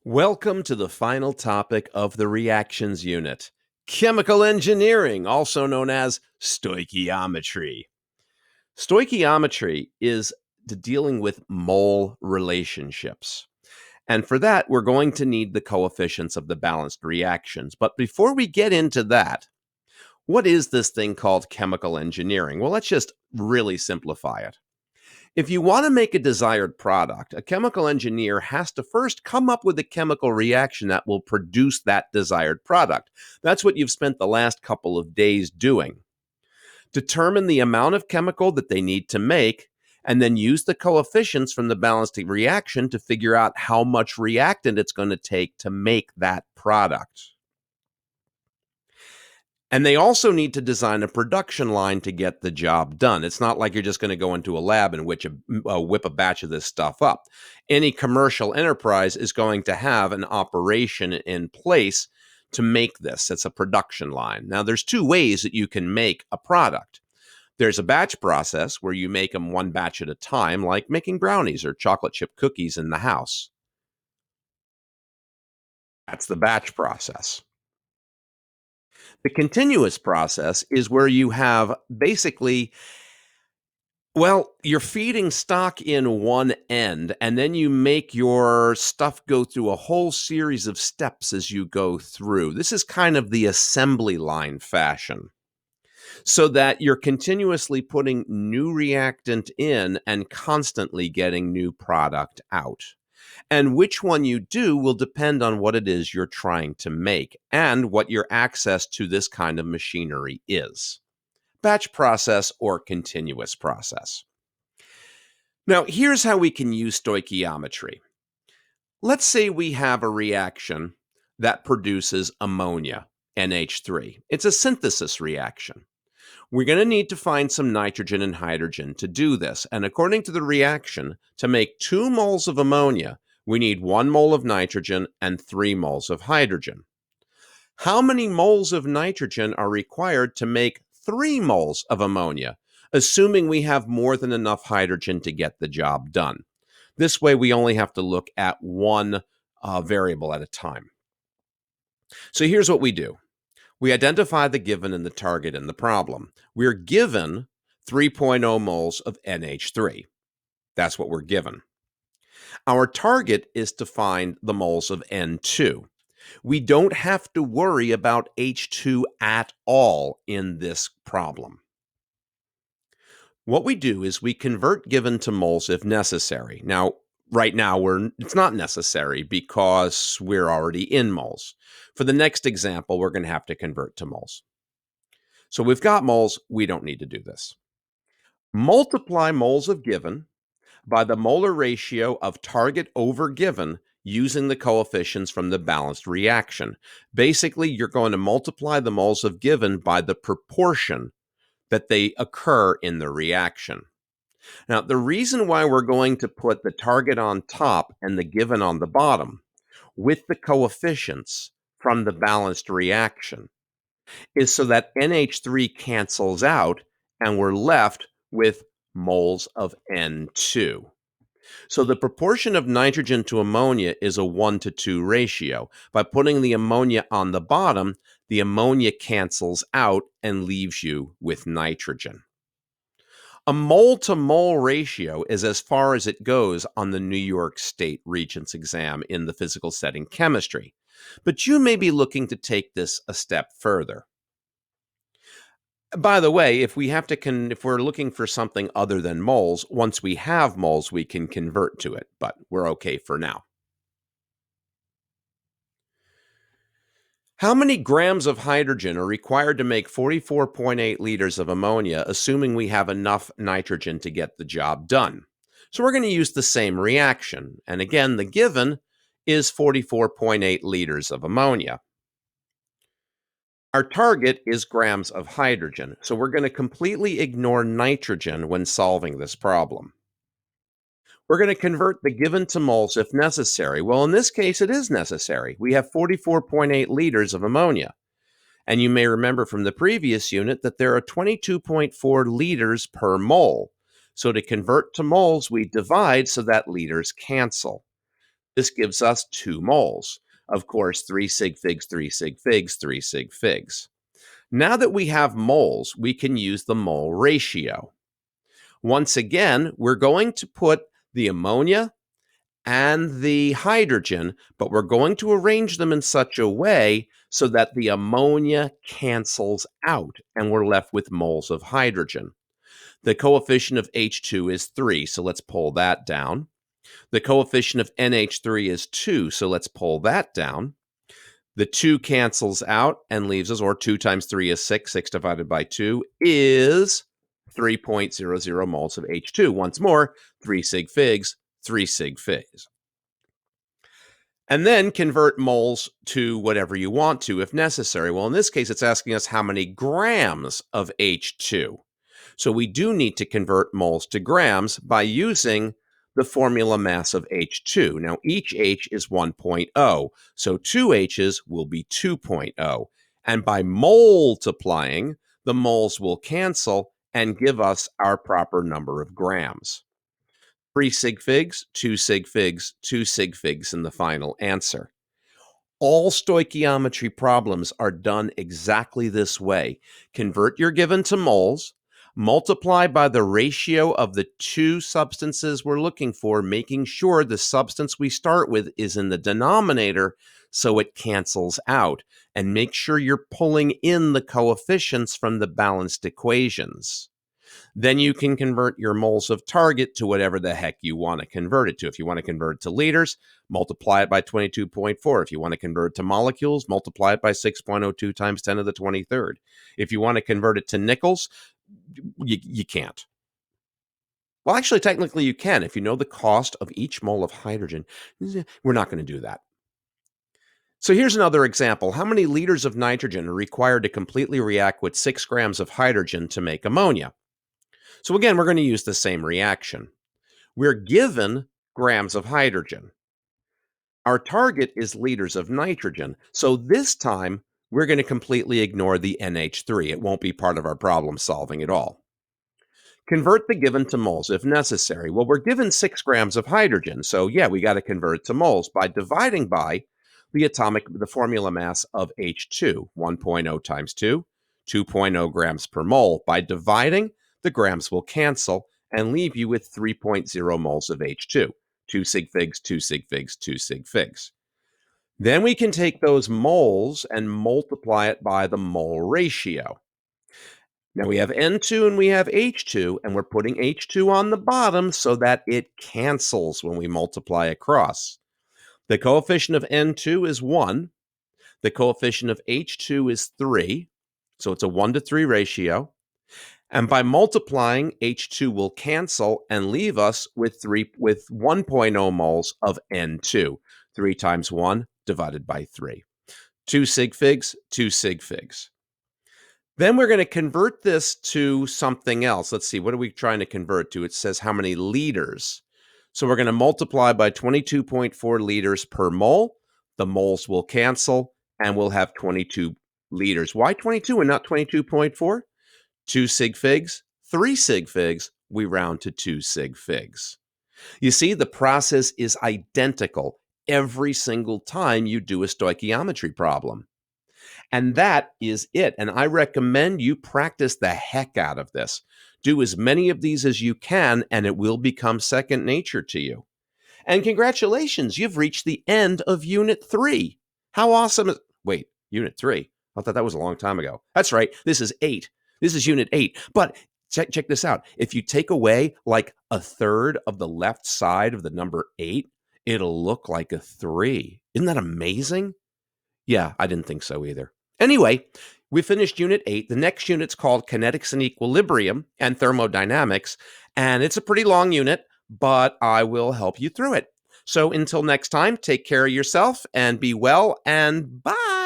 Welcome to the final topic of the reactions unit, chemical engineering, also known as stoichiometry. Stoichiometry is dealing with mole relationships. And for that, we're going to need the coefficients of the balanced reactions. But before we get into that, what is this thing called chemical engineering? Well, let's just really simplify it. If you want to make a desired product, a chemical engineer has to first come up with a chemical reaction that will produce that desired product. That's what you've spent the last couple of days doing. Determine the amount of chemical that they need to make, and then use the coefficients from the balanced reaction to figure out how much reactant it's going to take to make that product. And they also need to design a production line to get the job done. It's not like you're just going to go into a lab and whip a batch of this stuff up. Any commercial enterprise is going to have an operation in place to make this. It's a production line. Now, there's two ways that you can make a product. There's a batch process where you make them one batch at a time, like making brownies or chocolate chip cookies in the house. That's the batch process. The continuous process is where you have basically, well, you're feeding stock in one end, and then you make your stuff go through a whole series of steps as you go through. This is kind of the assembly line fashion, so that you're continuously putting new reactant in and constantly getting new product out. And which one you do will depend on what it is you're trying to make and what your access to this kind of machinery is. Batch process or continuous process. Now, here's how we can use stoichiometry. Let's say we have a reaction that produces ammonia, NH3. It's a synthesis reaction. We're going to need to find some nitrogen and hydrogen to do this. And according to the reaction, to make 2 moles of ammonia, we need 1 mole of nitrogen and 3 moles of hydrogen. How many moles of nitrogen are required to make 3 moles of ammonia, assuming we have more than enough hydrogen to get the job done? This way, we only have to look at one variable at a time. So here's what we do. We identify the given and the target in the problem. We're given 3.0 moles of NH3. That's what we're given. Our target is to find the moles of N2. We don't have to worry about H2 at all in this problem. What we do is we convert given to moles if necessary. Now, right now, it's not necessary because we're already in moles. For the next example, we're going to have to convert to moles. So we've got moles. We don't need to do this. Multiply moles of given by the molar ratio of target over given using the coefficients from the balanced reaction. Basically, you're going to multiply the moles of given by the proportion that they occur in the reaction. Now, the reason why we're going to put the target on top and the given on the bottom with the coefficients from the balanced reaction is so that NH3 cancels out and we're left with moles of N2. So the proportion of nitrogen to ammonia is a 1-to-2 ratio. By putting the ammonia on the bottom, the ammonia cancels out and leaves you with nitrogen. A mole-to-mole ratio is as far as it goes on the New York State Regents exam in the physical setting chemistry. But you may be looking to take this a step further. By the way, if we're looking for something other than moles, once we have moles, we can convert to it, but we're okay for now. How many grams of hydrogen are required to make 44.8 liters of ammonia, assuming we have enough nitrogen to get the job done? So we're going to use the same reaction. And again, the given is 44.8 liters of ammonia. Our target is grams of hydrogen, so we're going to completely ignore nitrogen when solving this problem. We're going to convert the given to moles if necessary. Well, in this case, it is necessary. We have 44.8 liters of ammonia. And you may remember from the previous unit that there are 22.4 liters per mole. So to convert to moles, we divide so that liters cancel. This gives us 2 moles. Of course, 3 sig figs, 3 sig figs, 3 sig figs. Now that we have moles, we can use the mole ratio. Once again, we're going to put the ammonia and the hydrogen, but we're going to arrange them in such a way so that the ammonia cancels out and we're left with moles of hydrogen. The coefficient of H2 is 3, so let's pull that down. The coefficient of NH3 is 2, so let's pull that down. The 2 cancels out and leaves us, or 2 times 3 is 6. 6 divided by 2 is 3.00 moles of H2. Once more, 3 sig figs, 3 sig figs. And then convert moles to whatever you want to if necessary. Well, in this case, it's asking us how many grams of H2. So we do need to convert moles to grams by using the formula mass of H2. Now, each H is 1.0, so 2 H's will be 2.0. And by multiplying, the moles will cancel and give us our proper number of grams. 3 sig figs, 2 sig figs, 2 sig figs in the final answer. All stoichiometry problems are done exactly this way. Convert your given to moles, multiply by the ratio of the 2 substances we're looking for, making sure the substance we start with is in the denominator so it cancels out, and make sure you're pulling in the coefficients from the balanced equations. Then you can convert your moles of target to whatever the heck you want to convert it to. If you want to convert it to liters, multiply it by 22.4. If you want to convert it to molecules, multiply it by 6.02 times 10 to the 23rd. If you want to convert it to nickels, you can't. Well, actually, technically you can. If you know the cost of each mole of hydrogen, we're not going to do that. So here's another example. How many liters of nitrogen are required to completely react with 6 grams of hydrogen to make ammonia? So again, we're going to use the same reaction. We're given grams of hydrogen. Our target is liters of nitrogen. So this time, we're going to completely ignore the NH3. It won't be part of our problem solving at all. Convert the given to moles if necessary. Well, we're given 6 grams of hydrogen. So yeah, we got to convert it to moles by dividing by the formula mass of H2, 1.0 times 2, 2.0 grams per mole. By dividing, the grams will cancel and leave you with 3.0 moles of H2. 2 sig figs, 2 sig figs, 2 sig figs. Then we can take those moles and multiply it by the mole ratio. Now we have N2 and we have H2, and we're putting H2 on the bottom so that it cancels when we multiply across. The coefficient of N2 is 1. The coefficient of H2 is 3. So it's a 1 to 3 ratio. And by multiplying, H2 will cancel and leave us with 1.0 moles of N2. 3 times 1 divided by 3. 2 sig figs, 2 sig figs. Then we're going to convert this to something else. Let's see, what are we trying to convert to? It says how many liters. So we're going to multiply by 22.4 liters per mole. The moles will cancel, and we'll have 22 liters. Why 22 and not 22.4? 2 sig figs, 3 sig figs, we round to 2 sig figs. You see, the process is identical every single time you do a stoichiometry problem. And that is it. And I recommend you practice the heck out of this. Do as many of these as you can, and it will become second nature to you. And congratulations, you've reached the end of Unit 3. How awesome is... Wait, Unit 3? I thought that was a long time ago. That's right, this is 8. This is Unit 8. But check this out. If you take away like a third of the left side of the number 8, it'll look like a 3. Isn't that amazing? Yeah, I didn't think so either. Anyway, we finished Unit 8. The next unit's called Kinetics and Equilibrium and Thermodynamics, and it's a pretty long unit, but I will help you through it. So until next time, take care of yourself and be well, and bye!